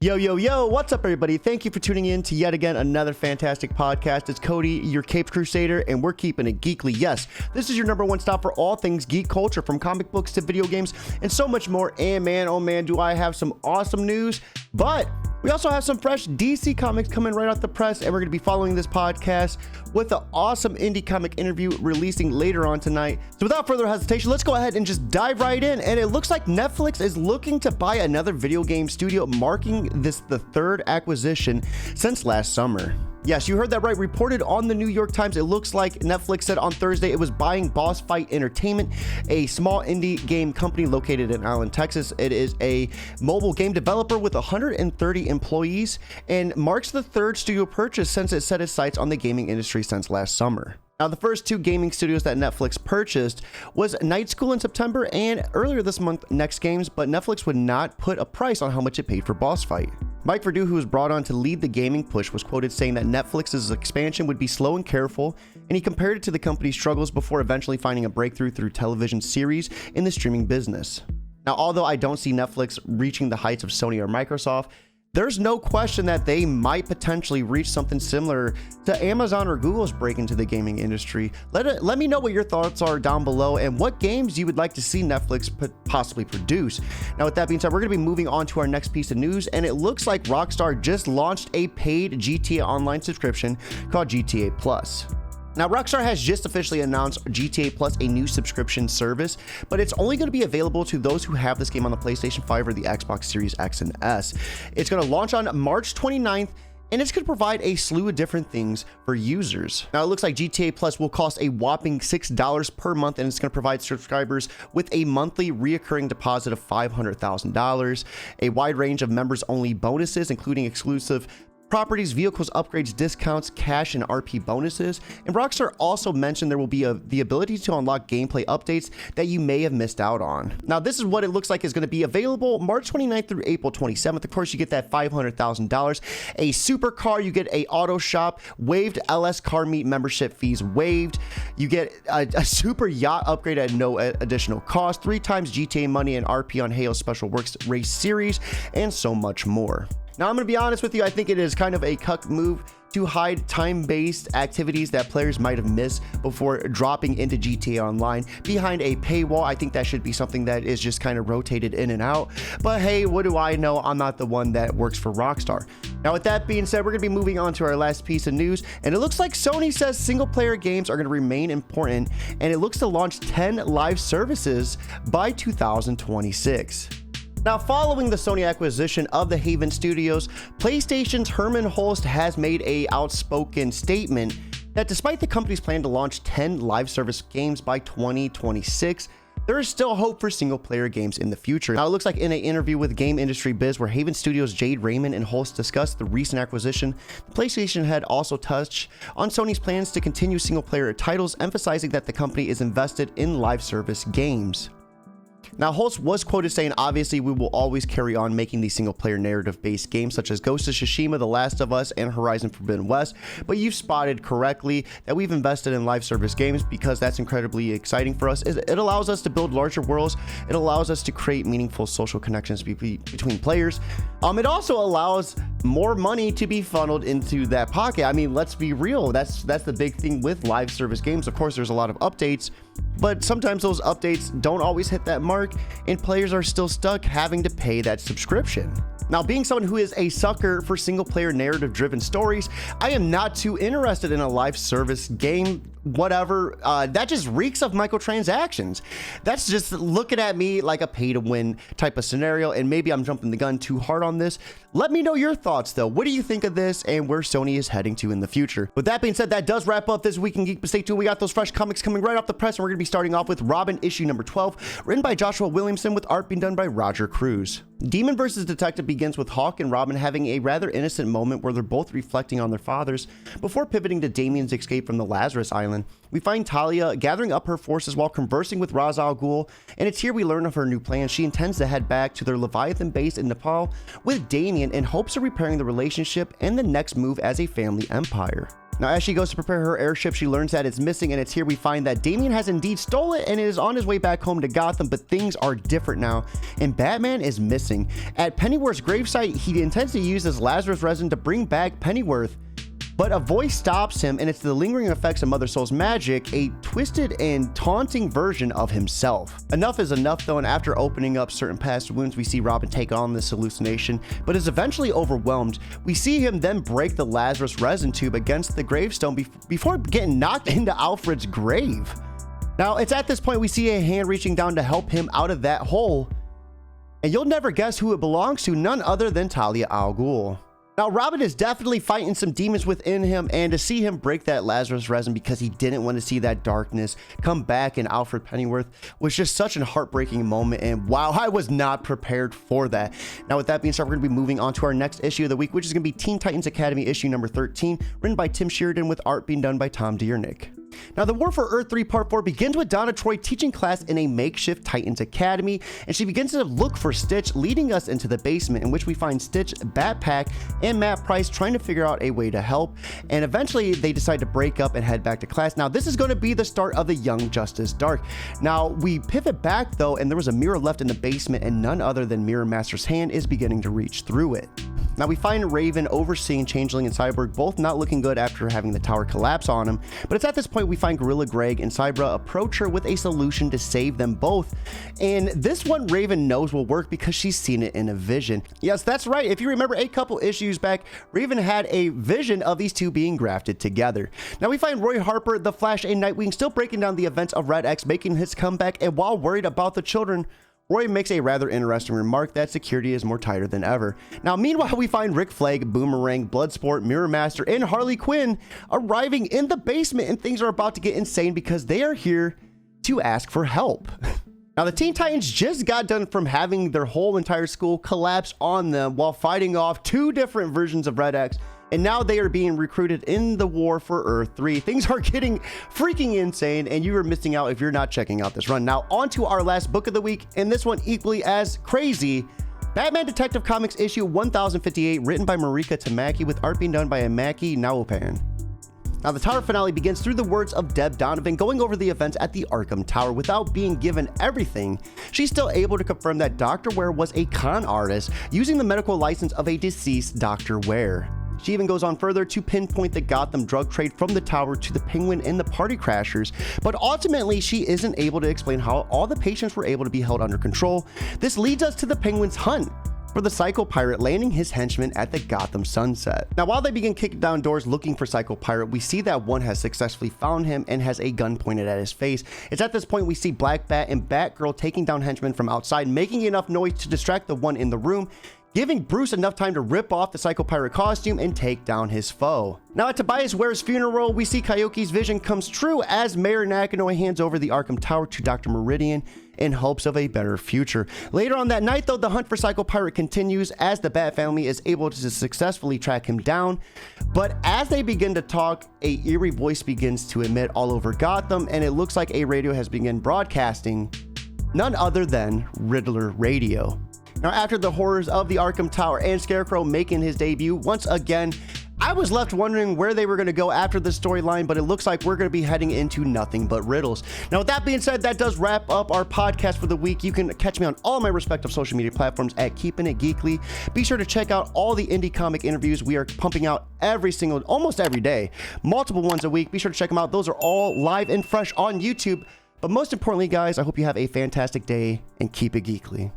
Yo, yo, yo, what's up, everybody? Thank you for tuning in to yet again another fantastic podcast. It's Cody, your Capes Crusader, and we're keeping it geekly. Yes, this is your number one stop for all things geek culture, from comic books to video games and so much more. And man, oh man, do I have some awesome news. But we also have some fresh DC comics coming right off the press, and we're going to be following this podcast with an awesome indie comic interview releasing later on tonight. So without further hesitation, let's go ahead and just dive right in. And it looks like Netflix is looking to buy another video game studio, marking this the third acquisition since last summer. Yes, you heard that right. Reported on the New York Times, it looks like Netflix said on Thursday it was buying Boss Fight Entertainment, a small indie game company located in Allen, Texas. It is a mobile game developer with 130 employees and marks the third studio purchase since it set its sights on the gaming industry since last summer. Now, the first two gaming studios that Netflix purchased was Night School in September and earlier this month, Next Games, but Netflix would not put a price on how much it paid for Boss Fight. Mike Verdu, who was brought on to lead the gaming push, was quoted saying that Netflix's expansion would be slow and careful, and he compared it to the company's struggles before eventually finding a breakthrough through television series in the streaming business. Now, although I don't see Netflix reaching the heights of Sony or Microsoft, there's no question that they might potentially reach something similar to Amazon or Google's break into the gaming industry. Let me know what your thoughts are down below and what games you would like to see Netflix possibly produce. Now, with that being said, we're going to be moving on to our next piece of news, and it looks like Rockstar just launched a paid GTA Online subscription called GTA Plus. Now, Rockstar has just officially announced GTA Plus, a new subscription service, but it's only going to be available to those who have this game on the PlayStation 5 or the Xbox Series X and S. It's going to launch on March 29th, and it's going to provide a slew of different things for users. Now, it looks like GTA Plus will cost a whopping $6 per month, and it's going to provide subscribers with a monthly reoccurring deposit of $500,000, a wide range of members-only bonuses, including exclusive properties, vehicles, upgrades, discounts, cash, and RP bonuses. And Rockstar also mentioned there will be the ability to unlock gameplay updates that you may have missed out on. Now, this is what it looks like is going to be available March 29th through April 27th. Of course, you get that $500,000, a supercar, you get a auto shop, waived LS car meet membership fees waived. You get a super yacht upgrade at no additional cost, 3 times GTA money and RP on Halo Special Works race series, and so much more. Now, I'm going to be honest with you, I think it is kind of a cuck move to hide time-based activities that players might have missed before dropping into GTA Online behind a paywall. I think that should be something that is just kind of rotated in and out. But hey, what do I know? I'm not the one that works for Rockstar. Now, with that being said, we're going to be moving on to our last piece of news, and it looks like Sony says single-player games are going to remain important, and it looks to launch 10 live services by 2026. Now, following the Sony acquisition of the Haven Studios, PlayStation's Herman Hulst has made an outspoken statement that despite the company's plan to launch 10 live service games by 2026, there is still hope for single-player games in the future. Now, it looks like in an interview with Game Industry Biz, where Haven Studios' Jade Raymond and Hulst discussed the recent acquisition, the PlayStation had also touched on Sony's plans to continue single-player titles, emphasizing that the company is invested in live service games. Now, Hulst was quoted saying, obviously, we will always carry on making these single-player narrative-based games such as Ghost of Tsushima, The Last of Us, and Horizon Forbidden West, but you've spotted correctly that we've invested in live service games because that's incredibly exciting for us. It allows us to build larger worlds. It allows us to create meaningful social connections between players. It also allows more money to be funneled into that pocket. I mean, let's be real. That's the big thing with live service games. Of course, there's a lot of updates, but sometimes those updates don't always hit that mark, and players are still stuck having to pay that subscription. Now, being someone who is a sucker for single-player narrative-driven stories, I am not too interested in a live service game, whatever. That just reeks of microtransactions. That's just looking at me like a pay-to-win type of scenario, and maybe I'm jumping the gun too hard on this. Let me know your thoughts, though. What do you think of this and where Sony is heading to in the future? With that being said, that does wrap up this Week in Geek, but stay tuned. We got those fresh comics coming right off the press, and we're going to be starting off with Robin issue number 12, written by Joshua Williamson with art being done by Roger Cruz. Demon vs. Detective begins with Hawk and Robin having a rather innocent moment where they're both reflecting on their fathers before pivoting to Damien's escape from the Lazarus Island. We find Talia gathering up her forces while conversing with Ra's al Ghul, and it's here we learn of her new plan. She intends to head back to their Leviathan base in Nepal with Damien in hopes of repairing the relationship and the next move as a family empire. Now, as she goes to prepare her airship, she learns that it's missing, and it's here we find that Damian has indeed stolen it and is on his way back home to Gotham, but things are different now, and Batman is missing. At Pennyworth's gravesite, he intends to use this Lazarus resin to bring back Pennyworth, but a voice stops him, and it's the lingering effects of Mother Soul's magic, a twisted and taunting version of himself. Enough is enough though, and after opening up certain past wounds, we see Robin take on this hallucination, but is eventually overwhelmed. We see him then break the Lazarus resin tube against the gravestone before getting knocked into Alfred's grave. Now, it's at this point we see a hand reaching down to help him out of that hole, and you'll never guess who it belongs to, none other than Talia al Ghul. Now, Robin is definitely fighting some demons within him, and to see him break that Lazarus resin because he didn't want to see that darkness come back in Alfred Pennyworth was just such a heartbreaking moment, and wow, I was not prepared for that. Now, with that being said, we're going to be moving on to our next issue of the week, which is going to be Teen Titans Academy issue number 13, written by Tim Sheridan with art being done by Tom Diernick. Now, the War for Earth 3 Part 4 begins with Donna Troy teaching class in a makeshift Titans Academy, and she begins to look for Stitch, leading us into the basement, in which we find Stitch, Batpack, and Matt Price trying to figure out a way to help, and eventually they decide to break up and head back to class. Now, this is going to be the start of the Young Justice Dark. Now, we pivot back though, and there was a mirror left in the basement, and none other than Mirror Master's hand is beginning to reach through it. Now, we find Raven overseeing Changeling and Cyborg both not looking good after having the tower collapse on him, but it's at this point we find Gorilla Greg and Cybra approach her with a solution to save them both, and this one Raven knows will work because she's seen it in a vision. Yes, that's right, if you remember a couple issues back, Raven had a vision of these two being grafted together. Now, we find Roy Harper, the Flash, and Nightwing still breaking down the events of Red X making his comeback, and while worried about the children, Roy makes a rather interesting remark that security is more tighter than ever. Now, meanwhile, we find Rick Flag, Boomerang, Bloodsport, Mirror Master, and Harley Quinn arriving in the basement, and things are about to get insane because they are here to ask for help. Now, the Teen Titans just got done from having their whole entire school collapse on them while fighting off two different versions of Red X, and now they are being recruited in the War for Earth 3. Things are getting freaking insane, and you are missing out if you're not checking out this run. Now, on to our last book of the week, and this one equally as crazy. Batman Detective Comics issue 1058, written by Marika Tamaki with art being done by Amaki Naupan. Now, the tower finale begins through the words of Deb Donovan going over the events at the Arkham Tower. Without being given everything, she's still able to confirm that Dr. Ware was a con artist using the medical license of a deceased Dr. Ware. She even goes on further to pinpoint the Gotham drug trade from the tower to the Penguin and the Party Crashers, but ultimately she isn't able to explain how all the patients were able to be held under control. This leads us to the Penguin's hunt for the Psycho Pirate landing his henchmen at the Gotham Sunset. Now, while they begin kicking down doors looking for Psycho Pirate, we see that one has successfully found him and has a gun pointed at his face. It's at this point we see Black Bat and Batgirl taking down henchmen from outside, making enough noise to distract the one in the room, giving Bruce enough time to rip off the Psycho Pirate costume and take down his foe. Now, at Tobias Ware's funeral, we see Coyote's vision comes true as Mayor Nakanoy hands over the Arkham Tower to Dr. Meridian in hopes of a better future. Later on that night, though, the hunt for Psycho Pirate continues as the Bat family is able to successfully track him down. But as they begin to talk, a eerie voice begins to emit all over Gotham, and it looks like a radio has begun broadcasting, none other than Riddler Radio. Now, after the horrors of the Arkham Tower and Scarecrow making his debut, once again, I was left wondering where they were going to go after the storyline, but it looks like we're going to be heading into nothing but riddles. Now, with that being said, that does wrap up our podcast for the week. You can catch me on all my respective social media platforms at Keeping It Geekly. Be sure to check out all the indie comic interviews we are pumping out almost every day, multiple ones a week. Be sure to check them out. Those are all live and fresh on YouTube. But most importantly, guys, I hope you have a fantastic day and keep it geekly.